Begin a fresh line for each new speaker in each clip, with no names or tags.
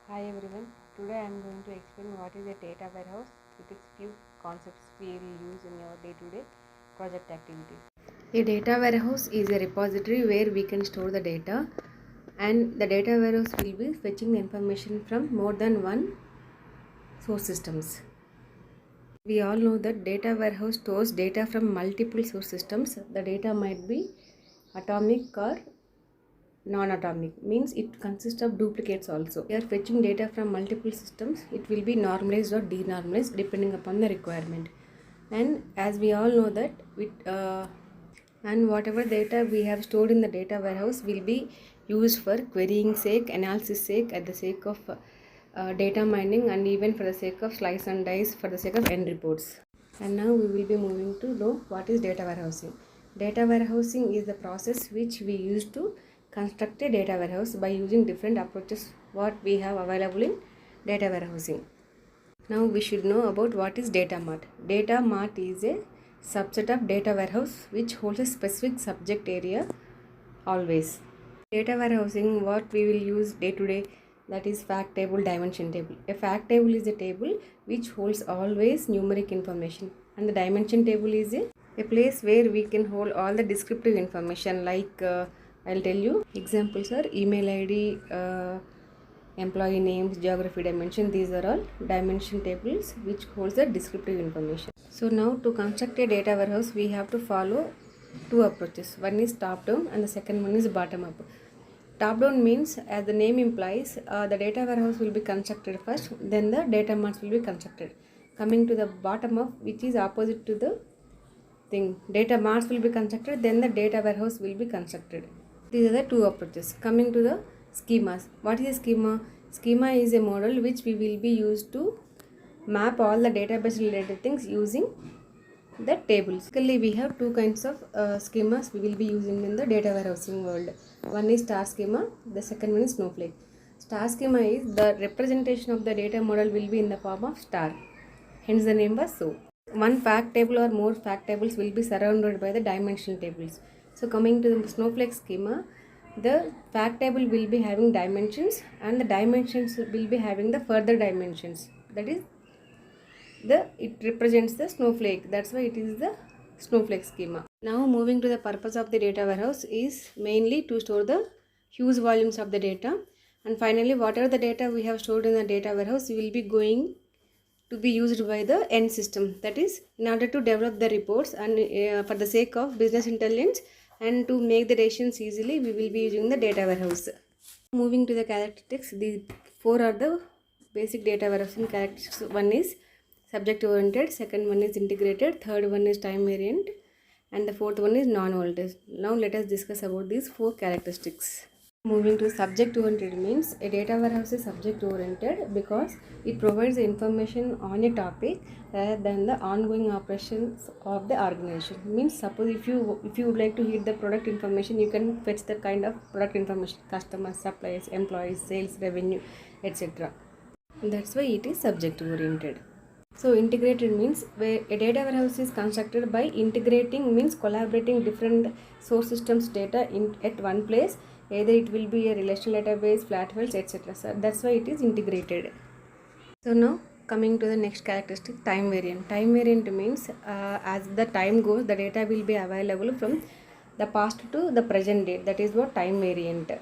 Hi everyone, today I am going to explain what is a data warehouse with its few concepts we will use in your day-to-day project activities. A data warehouse is a repository where we can store the data, and the data warehouse will be fetching the information from more than one source systems. We all know that data warehouse stores data from multiple source systems. The data might be atomic or non-atomic, means it consists of duplicates also. We are fetching data from multiple systems. It will be normalized or denormalized depending upon the requirement. And as we all know that and whatever data we have stored in the data warehouse will be used for querying sake, analysis sake, at the sake of data mining, and even for the sake of slice and dice, for the sake of end reports. And now we will be moving to know what is data warehousing. Data warehousing is the process which we use to construct a data warehouse by using different approaches what we have available in data warehousing. Now we should know about what is data mart. Data mart is a subset of data warehouse which holds a specific subject area always. Data warehousing, what we will use day to day, that is fact table, dimension table. A fact table is a table which holds always numeric information, and the dimension table is a place where we can hold all the descriptive information, like I'll tell you examples are email ID, employee names, geography dimension. These are all dimension tables which holds the descriptive information. So now to construct a data warehouse we have to follow two approaches. One is top down and the second one is bottom up. Top down means, as the name implies, the data warehouse will be constructed first, then the data marts will be constructed. Coming to the bottom up, which is opposite to the thing, data marts will be constructed, then the data warehouse will be constructed. These are the two approaches. Coming to the schemas. What is a schema? Schema is a model which we will be used to map all the database related things using the tables. Basically, we have two kinds of schemas we will be using in the data warehousing world. One is star schema, the second one is snowflake. Star schema is the representation of the data model will be in the form of star, hence the name was so. One fact table or more fact tables will be surrounded by the dimension tables. So coming to the snowflake schema, the fact table will be having dimensions and the dimensions will be having the further dimensions, that is it represents the snowflake, that's why it is the snowflake schema. Now moving to the purpose of the data warehouse is mainly to store the huge volumes of the data, and finally whatever the data we have stored in the data warehouse will be going to be used by the end system, that is in order to develop the reports and for the sake of business intelligence and to make the decisions easily, we will be using the data warehouse. Moving to the characteristics, these four are the basic data warehousing characteristics. One is subject oriented, second one is integrated, third one is time variant, and the fourth one is non-volatile. Now let us discuss about these four characteristics. Moving to subject oriented means a data warehouse is subject oriented because it provides the information on a topic rather than the ongoing operations of the organization. Means suppose if you would like to hit the product information, you can fetch the kind of product information, customers, suppliers, employees, sales, revenue, etc. That's why it is subject oriented. So integrated means where a data warehouse is constructed by integrating, means collaborating different source systems data at one place. Either it will be a relational database, flat files, etc. So that's why it is integrated. So now coming to the next characteristic, time variant. Time variant means as the time goes, the data will be available from the past to the present date. That is what time variant.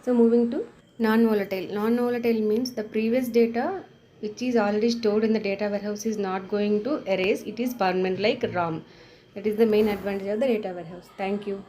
So moving to non-volatile. Non-volatile means the previous data which is already stored in the data warehouse is not going to erase. It is permanent like RAM. That is the main advantage of the data warehouse. Thank you.